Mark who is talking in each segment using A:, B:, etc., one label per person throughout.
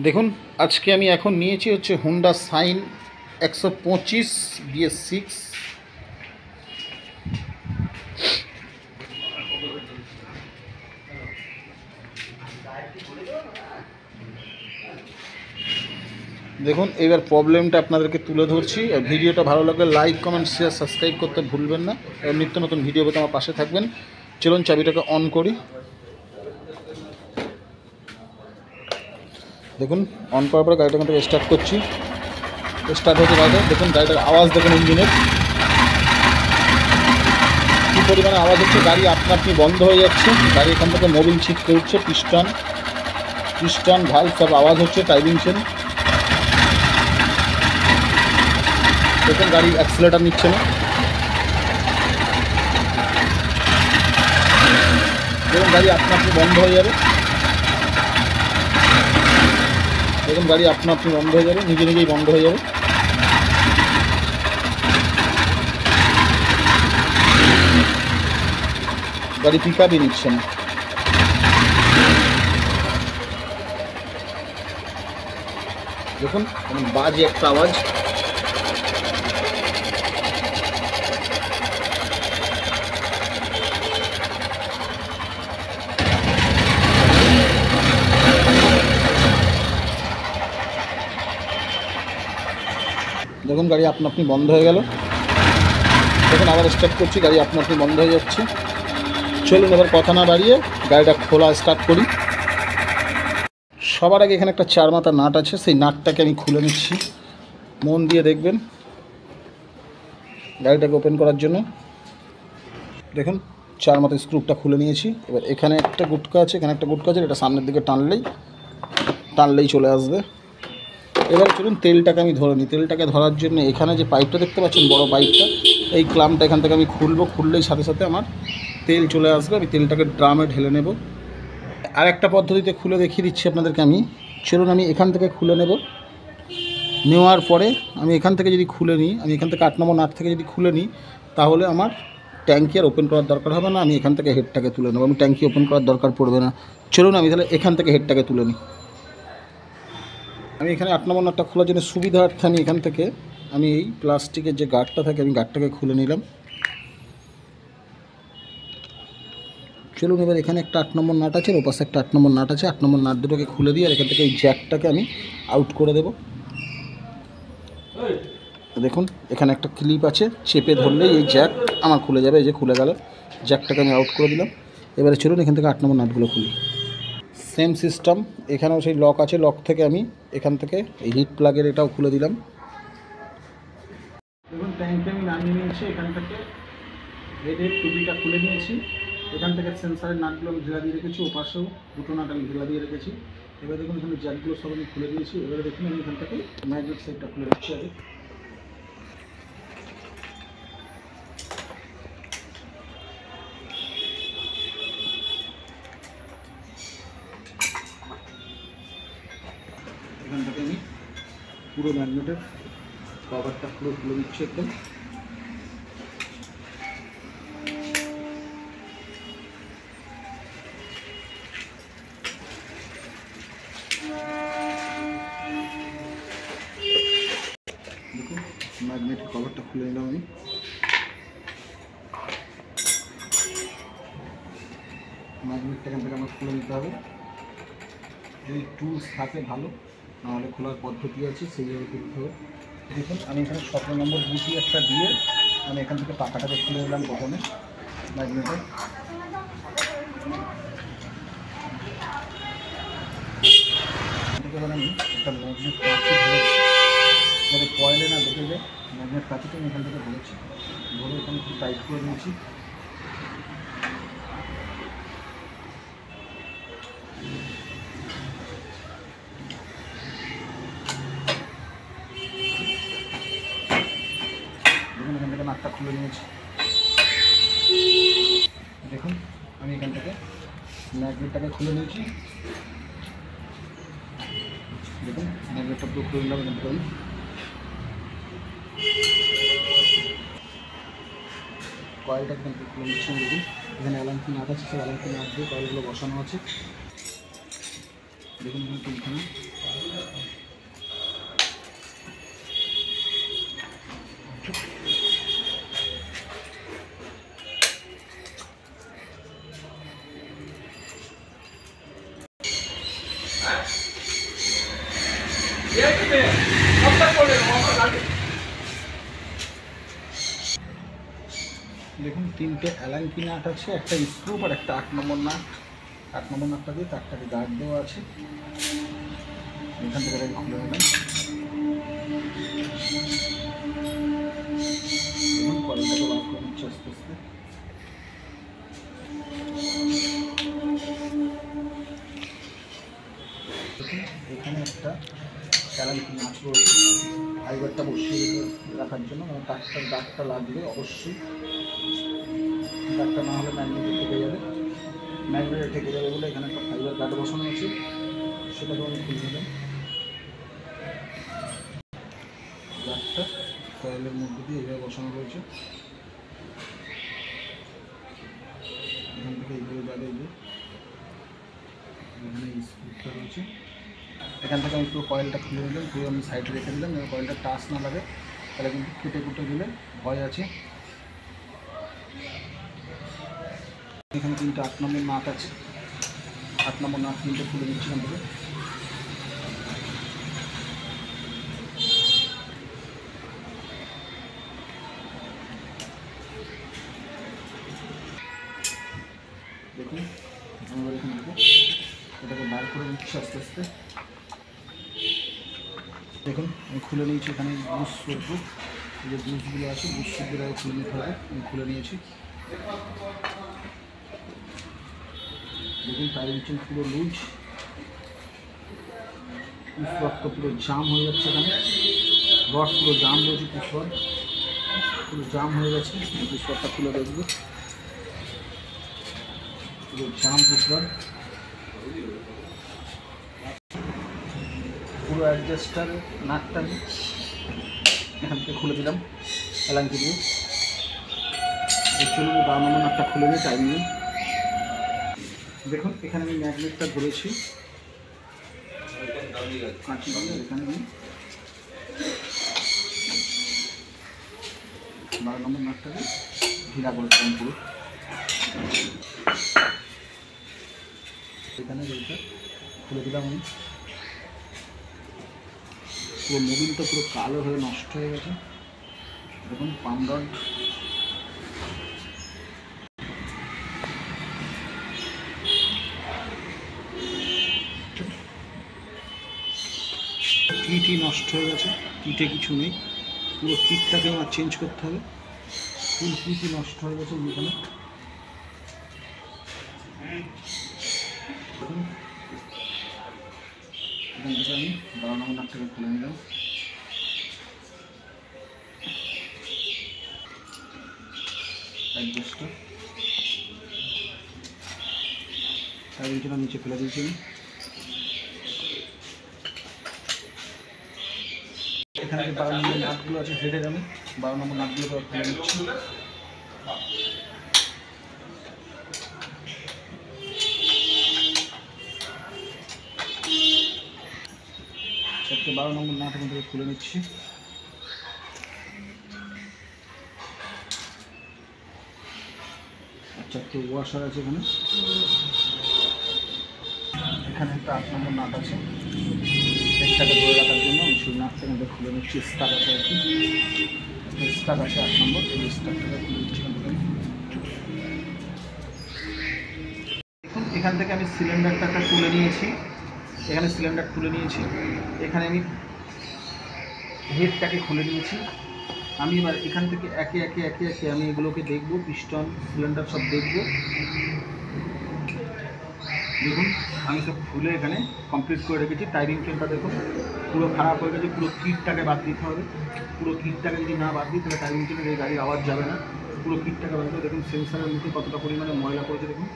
A: দেখুন আজকে আমি এখন নিয়েছি হচ্ছে হোন্ডা সাইন 125 BS6। দেখুন এবার প্রবলেমটা আপনাদেরকে তুলে ধরছি। আর ভিডিওটা ভালো লাগলে লাইক কমেন্ট শেয়ার সাবস্ক্রাইব করতে ভুলবেন না। আর নিত্য নতুন ভিডিও পেতে আমার পাশে থাকবেন। চলুন চাবিটাকে অন করি। দেখুন অন করার পরে গাড়িটা থেকে স্টার্ট করছি। স্টার্ট হচ্ছে গাড়িটা। দেখুন গাড়িটার আওয়াজ দেখুন, ইঞ্জিনের কী পরিমাণে আওয়াজ হচ্ছে। গাড়ি আপনি বন্ধ হয়ে যাচ্ছে। গাড়ি এখান থেকে মোবিল ছিটকে উঠছে, পিস্টন ভালভ সব আওয়াজ হচ্ছে। টাইমিং চেন দেখুন, গাড়ি অ্যাক্সিলারেটর নিচ্ছে না। দেখুন গাড়ি আপনি বন্ধ হয়ে যাবে। দেখুন গাড়ি আপনি বন্ধ হয়ে যাবে, নিজে নিজেই বন্ধ হয়ে যাবে। গাড়ি পিক আপই নিচ্ছে না। দেখুন বাজে একটা আওয়াজ। দেখুন গাড়ি আপনি বন্ধ হয়ে গেল। দেখুন আবার স্টার্ট করছি, গাড়ি আপনি বন্ধ হয়ে যাচ্ছে। চলুন এবার কথা না বাড়িয়ে গাড়িটা খোলা স্টার্ট করি। সবার আগে এখানে একটা 4 মাথা নাট আছে, সেই নাটটাকে আমি খুলে নিচ্ছি। মন দিয়ে দেখবেন গাড়িটাকে ওপেন করার জন্য। দেখুন 4 মাথা স্ক্রুপটা খুলে নিয়েছি। এবার এখানে একটা গুটকা আছে, এখানে একটা গুটকা আছে। এটা সামনের দিকে টানলেই চলে আসবে। এবার চলুন তেলটাকে আমি ধরে নিই। তেলটাকে ধরার জন্য এখানে যে পাইপটা দেখতে পাচ্ছেন, বড় পাইপটা, এই ক্লাম্পটা এখান থেকে আমি খুলবো। খুললেই সাথে সাথে আমার তেল চলে আসবে। আমি তেলটাকে ড্রামে ঢেলে নেব। আর একটা পদ্ধতিতে খুলে দেখিয়ে দিচ্ছি আপনাদেরকে আমি। চলুন আমি এখান থেকে খুলে নেওয়ার পরে আমি এখান থেকে যদি খুলে নিই, আমি এখান থেকে 8 নম্বর নাট থেকে যদি খুলে নিই, তাহলে আমার ট্যাঙ্কি আর ওপেন করার দরকার হবে না। আমি এখান থেকে হেডটাকে তুলে নেব। আমি ট্যাঙ্কি ওপেন করার দরকার পড়বে না। চলুন আমি তাহলে এখান থেকে হেডটাকে তুলে নিই। আমি এখানে 8 নম্বর নাটটা খোলার জন্য সুবিধার্থে আমি এখান থেকে আমি এই প্লাস্টিকের যে গার্ডটা থাকে, আমি গার্ডটাকে খুলে নিলাম। চলুন এবার এখানে একটা 8 নম্বর নাট আছে, ওর পাশে একটা 8 নম্বর নাট আছে। 8 নম্বর নাট দুটোকে খুলে দিয়ে আর এখান থেকে এই জ্যাকটাকে আমি আউট করে দেব। দেখুন এখানে একটা ক্লিপ আছে, চেপে ধরলেই এই জ্যাক আমার খুলে যাবে। এই যে খুলে গেল, জ্যাকটাকে আমি আউট করে দিলাম। এবারে চলুন এখান থেকে 8 নম্বর নাটগুলো খুলি। সেম সিস্টেম, এখানেও সেই লক আছে। লক থেকে আমি এখান থেকে এই হিট প্লাগের এটাও খুলে দিলাম। দেখুন ট্যাঙ্কে আমি নামিয়ে নিয়েছি। এখান থেকে হেডের টুপিটা খুলে নিয়েছি। এখান থেকে সেন্সারের নাটগুলো আমি ঢেলা দিয়ে রেখেছি। ও পাশেও দুটো নাট আমি ঢেলা দিয়ে রেখেছি। এবার দেখুন এখানে জ্যাকগুলো সব আমি খুলে দিয়েছি। এবারে দেখুন আমি এখান থেকে ম্যাগনেট সাইডটা খুলে দিচ্ছি আগে। এখান থেকে আমি পুরো ম্যাগনেটের কভারটা পুরো খুলে দিচ্ছি একদম। দেখুন ম্যাগনেটের কভারটা খুলে নিলাম আমি। ম্যাগনেটটা এখান থেকে আমার খুলে নিতে হবে। যদি টুলস থাকে ভালো, নাহলে খোলার পদ্ধতি আছে, সেইভাবে করতে হবে। দেখুন আমি এখানে 17 নম্বর বুটি একটা দিয়ে আমি এখান থেকে পাখাটাকে খুলে নিলাম প্রথমে ম্যাগনেটের। এবার আমি একটা ম্যাগনেট কাঁচি ধরেছি, যাতে কয়েলে না ঢুকে যায়। ম্যাগনেট কাঁচিটা আমি এখান থেকে ধরেছি, ধরে এখানে খুব টাইট করে নিয়েছি। দেখুন এখান থেকে নাটটা খুলে নিয়েছি। দেখুন আমি এখান থেকে ম্যাগনেটটাকে খুলে নিয়েছি। দেখুন ম্যাগনেটটা পুরো খুলে নিলাম এখান থেকে। কয়েলটা এখান থেকে খুলে নিচ্ছি। দেখুন এখানে অ্যালার্মটি নাট আছে, সেই অ্যালার্মটি নাট দিয়ে কয়েলগুলো বসানো আছে। দেখুন এখানে দেখুন 3টে অ্যালাঙ্কি নাট আছে, একটা স্ক্রু আর একটা 8 নম্বর নাট। 8 নম্বর নাটটা দিয়ে তারটাকে গার্ড দেওয়া আছে। এখান থেকে খুলে নিলাম। দেখুন কয়েলটাকে বার করে নিচ্ছে আস্তে আস্তে। এখানে একটা অ্যালাঙ্কি নাট রয়েছে ফাইবারটা বসিয়ে রাখার জন্য, তারটার দাগটা লাগবে অবশ্যই। দাগটা না হলে ম্যাগনেটে ঠেকে যাবে, ম্যাগনেটে ঠেকে যাবে বলে এখানে একটা ফাইবার গার্ড বসানো আছে, সেটাকে আমি খুলে নিলাম। গার্ডটা কয়েলের মধ্যে দিয়ে এইভাবে বসানো রয়েছে, এখান থেকে এইভাবে যাবে। এই যে এখানে স্ক্রুটা রয়েছে, এখান থেকে আমি পুরো কয়েলটা খুলে নিলাম, পুরো আমি সাইডে রেখে দিলাম। এবার কয়েলটা টাচ না লাগে, তাহলে কিন্তু কেটে কুটে দিলে ভয় আছে। এখানে 3টে 8 নম্বর নাট আছে, 8 নম্বর নাট 3টে খুলে নিচ্ছি এখান থেকে। দেখুন আমরা এখান থেকে এটাকে বার করে নিচ্ছি আস্তে আস্তে। দেখুন আমি খুলে নিয়েছি, এখানে বুশ করবো, এই যে বুশগুলো আছে বুশগুলো খুলে নিতে হবে, আমি খুলে নিয়েছি। দেখুন টায়ারিং চেন পুরো লুজ, পুশরডটা পুরো জাম হয়ে যাচ্ছে, এখানে রড পুরো জাম রয়েছে, পুশরড পুরো জাম হয়ে গেছে। পুশরডটা খুলে দেখবো, পুরো জাম পুশরড। পুরো অ্যাডজাস্টার নাটটা আমি এখান থেকে খুলে দিলাম অ্যালাঙ্কি দিয়ে। চলুন 12 নম্বর নাটটা খুলে নিয়ে টাইম নিয়ে। দেখুন এখানে আমি ম্যাগনেটটা ধরেছি, কাঁচি দিয়ে এখানে আমি 12 নম্বর নাটটাকে ঢিলা করেছিলাম পুরো। এখানে এইটা খুলে দিলাম আমি। পুরো মোবিলটা পুরো কালো হয়ে নষ্ট হয়ে গেছে। দেখুন পাম রড, কিটই নষ্ট হয়ে গেছে, কিটে কিছু নেই, পুরো কিটটাকে আমার চেঞ্জ করতে হবে। ফুল কিটই নষ্ট হয়ে গেছে এখানে। দেখুন এখান থেকে আমি 12 নম্বর নাটটাকে খুলে নিলাম। অ্যাডজাস্টার টায়ারিং চেনটা নিচে ফেলে দিয়েছি আমি। এখানে যে 12 নম্বর নাটগুলো আছে হেডের, আমি 12 নম্বর নাটগুলো খুলে নিচ্ছি। একটা 12 নম্বর নাট এখান থেকে খুলে নিচ্ছি। আচ্ছা একটা ওয়াশার আছে এখানে, এখানে একটা 8 নম্বর নাট আছে এটাকে ধরে রাখার জন্য, আমি সেই নাটটা এখান থেকে খুলে নিচ্ছি। স্টার আছে আর কি, স্টার আছে 8 নম্বর, এই স্টারটাকে খুলে নিচ্ছি এখান থেকে। দেখুন এখান থেকে আমি সিলিন্ডারটাকে তুলে নিয়েছি, এখানে সিলিন্ডার তুলে নিয়েছি, এখানে আমি হেডটাকে খুলে নিয়েছি। আমি এবার এখান থেকে একে একে একে একে আমি এগুলোকে দেখব, পিস্টন সিলিন্ডার সব দেখব। দেখুন আমি সব খুলে এখানে কমপ্লিট করে রেখেছি। টায়ারিং চেনটা দেখুন পুরো খারাপ হয়ে গেছে, পুরো কিটটাকে বাদ দিতে হবে। পুরো কিটটাকে যদি না বাদ দিই তাহলে টায়ারিং চেনের এই গাড়ির আওয়াজ যাবে না। পুরো কিটটাকে বাদ দিয়ে দেখুন সেন্সারের মুখে কতটা পরিমাণে ময়লা করেছে, দেখুন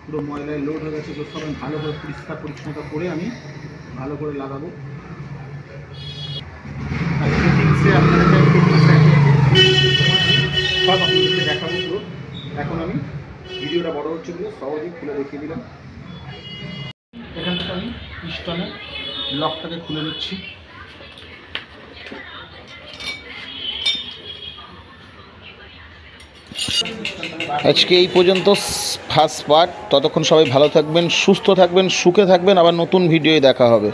A: পুরো ময়লায় লোড হয়ে গেছে। এগুলো সব আমি ভালো করে পরিষ্কার পরিচ্ছন্নতা করে আমি ভালো করে লাগাবো। আর সেটিংসে আপনাদেরকে সব আপনাদেরকে দেখাবো পুরো। এখন আমি ভিডিওটা বড় হচ্ছে বলে সহজেই খুলে দেখিয়ে দিলাম। এখান থেকে আমি পিস্টনের লকটাকে খুলে নিচ্ছি।
B: আজকে এই পর্যন্ত ফার্স্ট পার্ট। ততক্ষণ সবাই ভালো থাকবেন, সুস্থ থাকবেন, সুখে থাকবেন। আবার নতুন ভিডিওয়ে দেখা হবে।